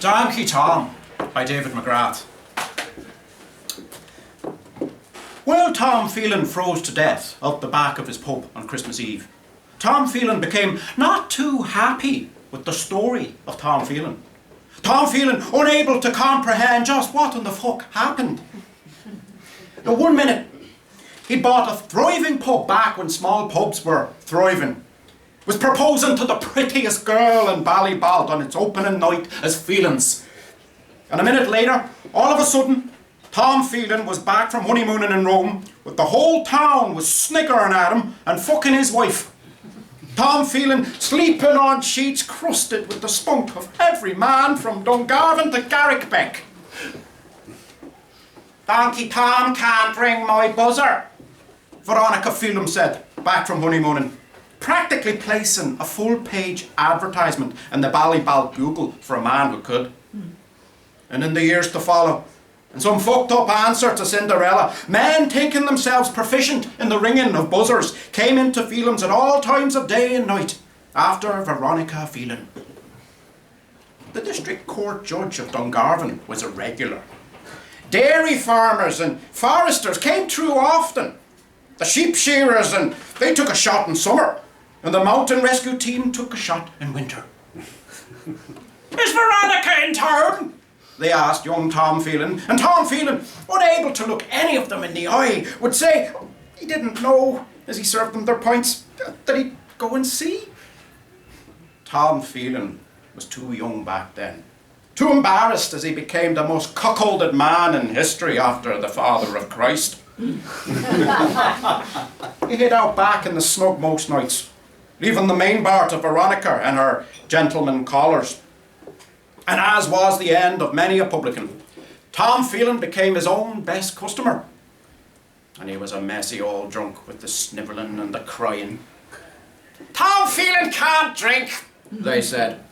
Donkey Tom by David McGrath. Well, Tom Phelan froze to death out the back of his pub on Christmas Eve. Tom Phelan became not too happy with the story of Tom Phelan. Tom Phelan unable to comprehend just what in the fuck happened. Now, one minute, he'd bought a thriving pub back when small pubs were thriving. Was proposing to the prettiest girl in Ballybalt on its opening night as Phelans. And a minute later, all of a sudden, Tom Phelan was back from honeymooning in Rome with the whole town was sniggering at him and fucking his wife. Tom Phelan sleeping on sheets crusted with the spunk of every man from Dungarvan to Garrickbeck. Donkey Tom can't ring my buzzer, Veronica Phelan said, back from honeymooning, practically placing a full-page advertisement in the Ballybalt Bugle for a man who could. And in the years to follow, in some fucked-up answer to Cinderella, men thinking themselves proficient in the ringing of buzzers came into Phelan's at all times of day and night, after Veronica Phelan. The district court judge of Dungarvan was a regular. Dairy farmers and foresters came through often. The sheep shearers, and they took a shot in summer, and the mountain rescue team took a shot in winter. Is Veronica in town? They asked young Tom Phelan, and Tom Phelan, unable to look any of them in the eye, would say he didn't know, as he served them their pints, that he'd go and see. Tom Phelan was too young back then, too embarrassed as he became the most cuckolded man in history after the Father of Christ. He hid out back in the snug most nights, leaving the main bar to Veronica and her gentlemen callers. And as was the end of many a publican, Tom Phelan became his own best customer. And he was a messy old drunk with the snivelling and the crying. Tom Phelan can't drink, they said.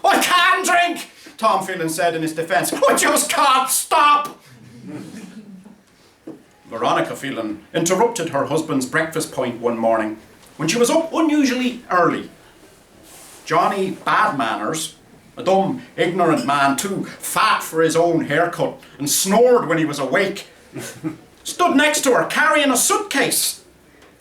I can drink, Tom Phelan said in his defence. I just can't stop. Veronica Phelan interrupted her husband's breakfast point one morning when she was up unusually early. Johnny Badmanners, a dumb, ignorant man, too fat for his own haircut and snored when he was awake, stood next to her carrying a suitcase.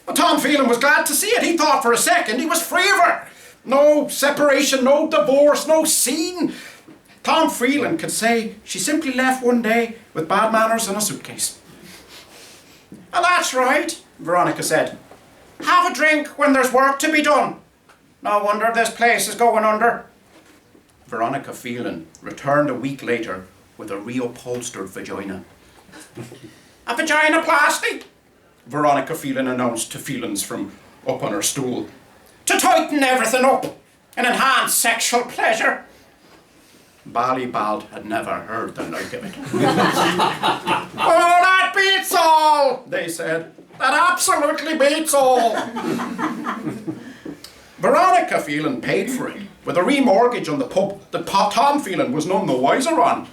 But Tom Phelan was glad to see it. He thought for a second he was free of her. No separation, no divorce, no scene. Tom Phelan could say she simply left one day with Badmanners and a suitcase. And that's right, Veronica said. Have a drink when there's work to be done. No wonder this place is going under. Veronica Phelan returned a week later with a reupholstered vagina. A vaginoplasty, Veronica Phelan announced to Phelans from up on her stool. To tighten everything up and enhance sexual pleasure. Ballybalt had never heard the like of it. Oh, that beats all, they said. That absolutely beats all. Veronica Phelan paid for it with a remortgage on the pub that Tom Phelan was none the wiser on.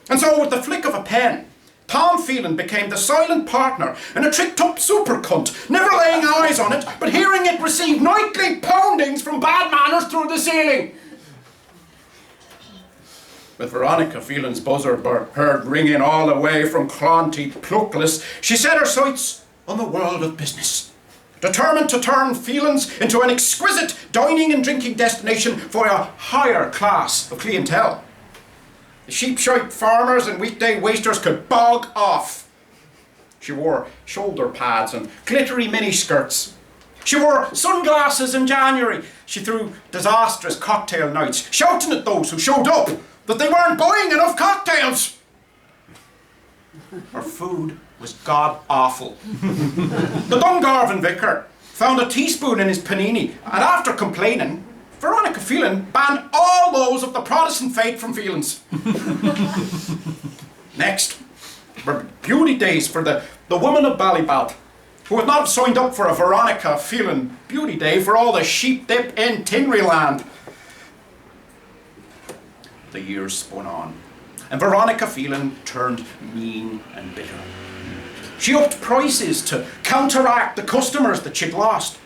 And so with the flick of a pen, Tom Phelan became the silent partner in a tricked-up super cunt, never laying eyes on it, but hearing it receive nightly poundings from Badmanners through the ceiling. With Veronica Phelan's buzzer heard ringing all the way from Clonty Pluckless, she set her sights on the world of business, determined to turn Phelan's into an exquisite dining and drinking destination for a higher class of clientele. The sheep-shite farmers and weekday wasters could bog off. She wore shoulder pads and glittery miniskirts. She wore sunglasses in January. She threw disastrous cocktail nights, shouting at those who showed up that they weren't buying enough cocktails. Her food was god-awful. The Dungarvan vicar found a teaspoon in his panini, and after complaining, Veronica Phelan banned all those of the Protestant faith from Phelans. Next were beauty days for the women of Ballybalt, who would not have signed up for a Veronica Phelan beauty day for all the sheep dip in Tinryland. The years spun on, and Veronica Phelan turned mean and bitter. She upped prices to counteract the customers that she'd lost.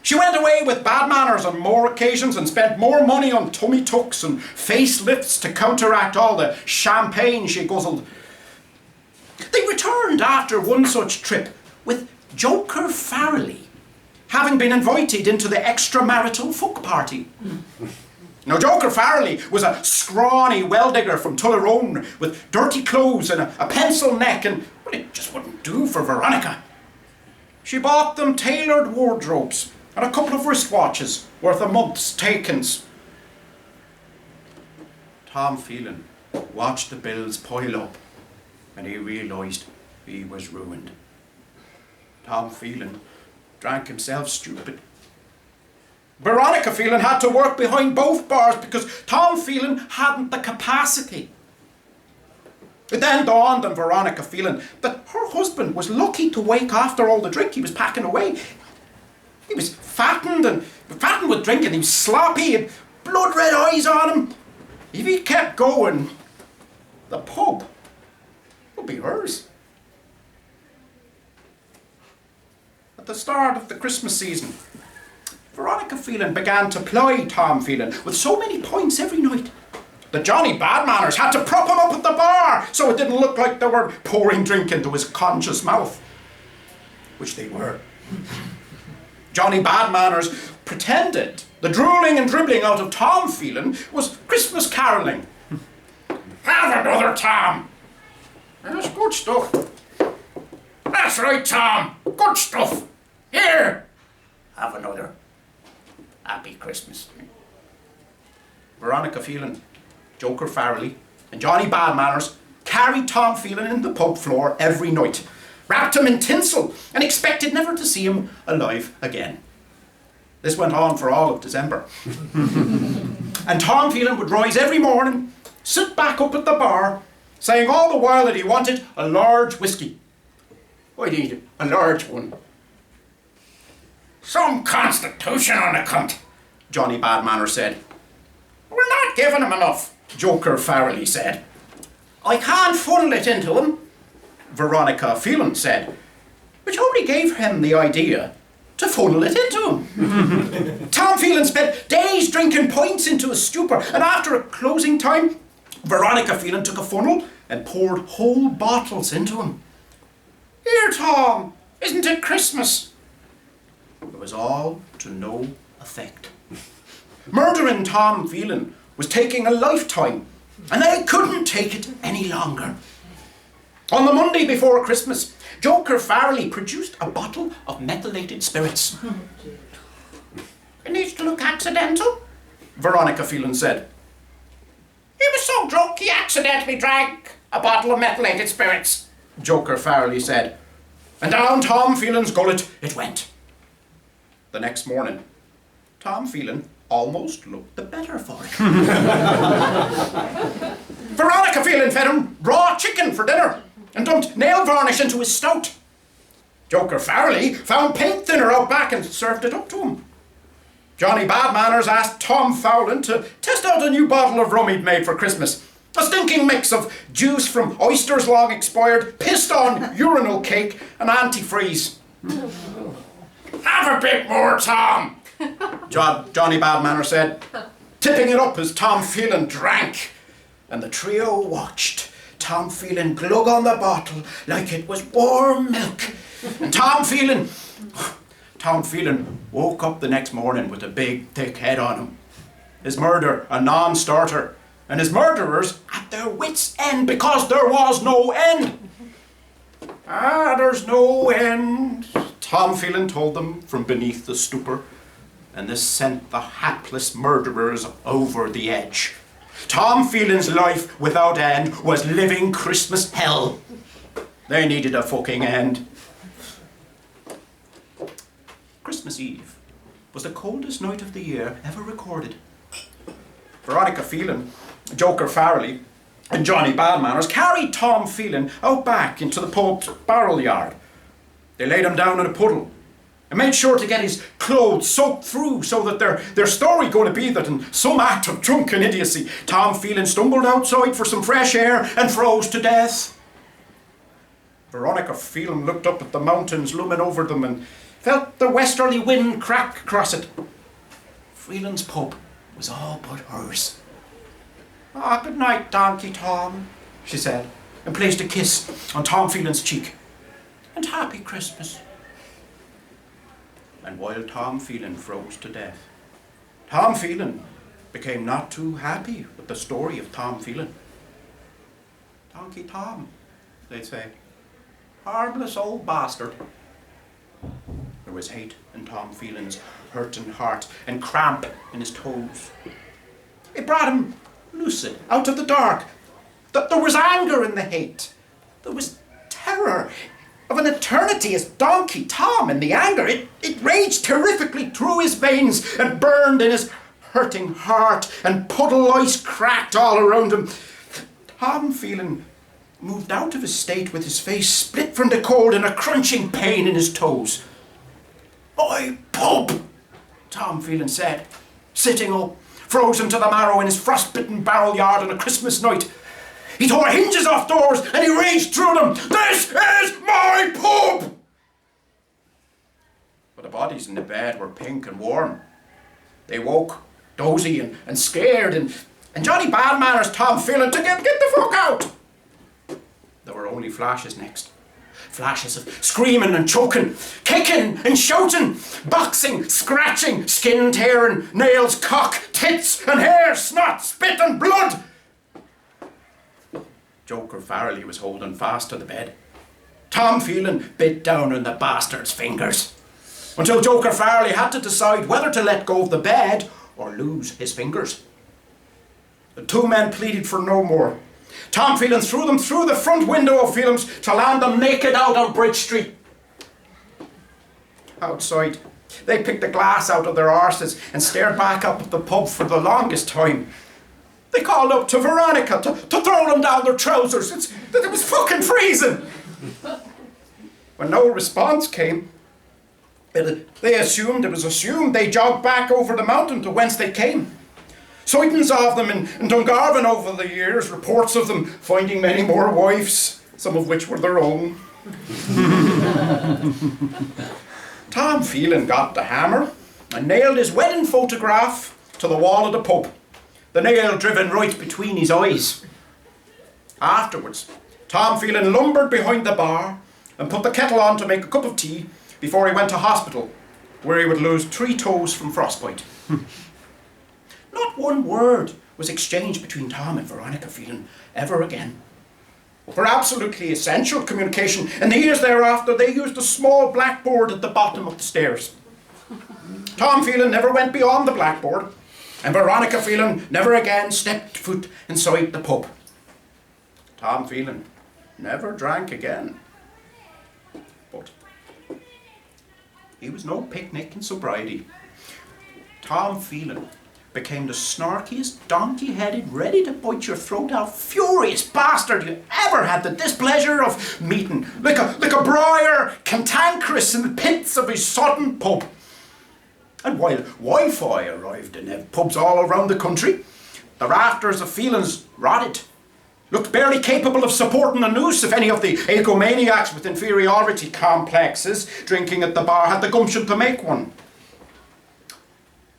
She went away with Badmanners on more occasions and spent more money on tummy tucks and facelifts to counteract all the champagne she guzzled. They returned after one such trip with Joker Farrelly, having been invited into the extramarital fuck party. Now, Joker Farrelly was a scrawny well-digger from Tullerone with dirty clothes and a pencil neck, and well, it just wouldn't do for Veronica. She bought them tailored wardrobes and a couple of wristwatches worth a month's takings. Tom Phelan watched the bills pile up and he realised he was ruined. Tom Phelan drank himself stupid. Veronica Phelan had to work behind both bars because Tom Phelan hadn't the capacity. It then dawned on Veronica Phelan that her husband was lucky to wake after all the drink he was packing away. He was fattened with drink, and he was sloppy, he had blood red eyes on him. If he kept going, the pub would be hers. At the start of the Christmas season, Veronica Phelan began to ply Tom Phelan with so many points every night that Johnny Badmanners had to prop him up at the bar so it didn't look like they were pouring drink into his conscious mouth, which they were. Johnny Badmanners pretended the drooling and dribbling out of Tom Phelan was Christmas carolling. Have another, Tom. That's good stuff. That's right, Tom. Good stuff. Here. Have another. Happy Christmas. Veronica Phelan, Joker Farrelly, and Johnny Badmanners carried Tom Phelan in the pub floor every night, wrapped him in tinsel, and expected never to see him alive again. This went on for all of December. And Tom Phelan would rise every morning, sit back up at the bar, saying all the while that he wanted a large whiskey. I need a large one. Some constitution on the cunt, Johnny Badmanners said. We're not giving him enough, Joker Farrelly said. I can't funnel it into him, Veronica Phelan said, which only gave him the idea to funnel it into him. Tom Phelan spent days drinking pints into a stupor, and after a closing time, Veronica Phelan took a funnel and poured whole bottles into him. Here, Tom, isn't it Christmas? It was all to no effect. Murdering Tom Phelan was taking a lifetime, and they couldn't take it any longer. On the Monday before Christmas, Joker Farrelly produced a bottle of methylated spirits. It needs to look accidental, Veronica Phelan said. He was so drunk he accidentally drank a bottle of methylated spirits, Joker Farrelly said. And down Tom Phelan's gullet it went. The next morning, Tom Phelan almost looked the better for it. Veronica Phelan fed him raw chicken for dinner and dumped nail varnish into his stout. Joker Farrelly found paint thinner out back and served it up to him. Johnny Badmanners asked Tom Phelan to test out a new bottle of rum he'd made for Christmas. A stinking mix of juice from oysters long expired, pissed on urinal cake and antifreeze. Have a bit more, Tom, Johnny Badmanners said, tipping it up as Tom Phelan drank. And the trio watched Tom Phelan glug on the bottle like it was warm milk. And Tom Phelan woke up the next morning with a big, thick head on him. His murder a non-starter, and his murderers at their wits' end because there was no end. There's no end, Tom Phelan told them from beneath the stupor, and this sent the hapless murderers over the edge. Tom Phelan's life without end was living Christmas hell. They needed a fucking end. Christmas Eve was the coldest night of the year ever recorded. Veronica Phelan, Joker Farrelly, and Johnny Badmanners carried Tom Phelan out back into the pub's barrel yard. They laid him down in a puddle and made sure to get his clothes soaked through so that their story going to be that in some act of drunken idiocy, Tom Phelan stumbled outside for some fresh air and froze to death. Veronica Phelan looked up at the mountains looming over them and felt the westerly wind crack across it. Phelan's pub was all but hers. "Ah, good night, Donkey Tom," she said, and placed a kiss on Tom Phelan's cheek. "And happy Christmas." And while Tom Phelan froze to death, Tom Phelan became not too happy with the story of Tom Phelan. "Donkey Tom," they'd say. "Harmless old bastard." There was hate in Tom Phelan's hurting heart and cramp in his toes. It brought him lucid out of the dark. There was anger in the hate. There was terror of an eternity as Donkey Tom in the anger. It raged terrifically through his veins and burned in his hurting heart, and puddle ice cracked all around him. Tom Phelan moved out of his state with his face split from the cold and a crunching pain in his toes. "My pub," Tom Phelan said, sitting up, frozen to the marrow in his frostbitten barrel yard on a Christmas night. He tore hinges off doors and he raged through them. "This is my pub!" But the bodies in the bed were pink and warm. They woke, dozy and scared, and Johnny Badmanners, Tom Phelan, to get the fuck out. There were only flashes next. Flashes of screaming and choking, kicking and shouting, boxing, scratching, skin tearing, nails, cock, tits and hair, snot, spit and blood. Joker Farrelly was holding fast to the bed. Tom Phelan bit down on the bastard's fingers until Joker Farrelly had to decide whether to let go of the bed or lose his fingers. The two men pleaded for no more. Tom Phelan threw them through the front window of Phelan's to land them naked out on Bridge Street. Outside, they picked the glass out of their arses and stared back up at the pub for the longest time. They called up to Veronica to throw them down their trousers. It was fucking freezing. When no response came, it was assumed they jogged back over the mountain to whence they came. Sightings of them in Dungarvan over the years, reports of them finding many more wives, some of which were their own. Tom Phelan got the hammer and nailed his wedding photograph to the wall of the pub, the nail driven right between his eyes. Afterwards, Tom Phelan lumbered behind the bar and put the kettle on to make a cup of tea before he went to hospital, where he would lose 3 toes from frostbite. Not one word was exchanged between Tom and Veronica Phelan ever again. For absolutely essential communication, in the years thereafter, they used a small blackboard at the bottom of the stairs. Tom Phelan never went beyond the blackboard, and Veronica Phelan never again stepped foot inside the pub. Tom Phelan never drank again. But he was no picnic in sobriety. Tom Phelan became the snarkiest, donkey-headed, ready-to-bite your throat out, furious bastard you ever had the displeasure of meeting, like a briar cantankerous in the pits of his sodden pub. And while Wi-Fi arrived in pubs all around the country, the rafters of Phelan's rotted, looked barely capable of supporting a noose if any of the egomaniacs with inferiority complexes drinking at the bar had the gumption to make one.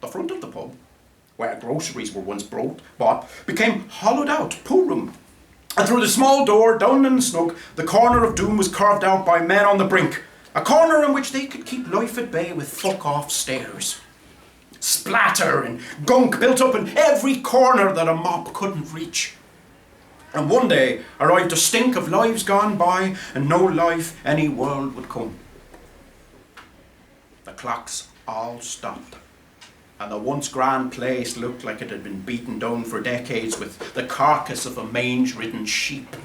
The front of the pub, where groceries were once bought, became hollowed out pool room. And through the small door, down in the snug, the corner of doom was carved out by men on the brink, a corner in which they could keep life at bay with fuck-off stares. Splatter and gunk built up in every corner that a mop couldn't reach. And one day arrived a stink of lives gone by and no life any world would come. The clocks all stopped, and the once grand place looked like it had been beaten down for decades with the carcass of a mange-ridden sheep.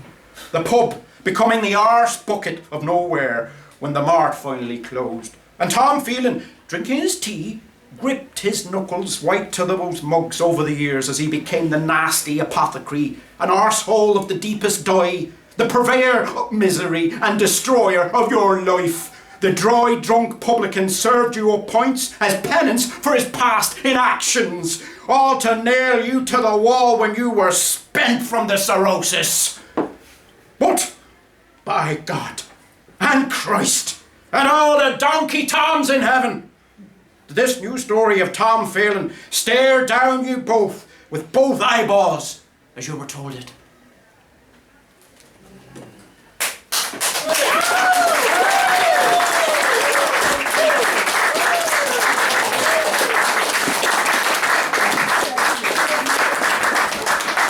The pub becoming the arse bucket of nowhere when the mart finally closed. And Tom Phelan, drinking his tea, gripped his knuckles white to those mugs over the years as he became the nasty apothecary, an arsehole of the deepest dye, the purveyor of misery and destroyer of your life. The dry, drunk publican served you up points as penance for his past inactions, all to nail you to the wall when you were spent from the cirrhosis. But, by God and Christ, And all the donkey toms in heaven, did this new story of Tom Phelan stare down you both with both eyeballs as you were told it?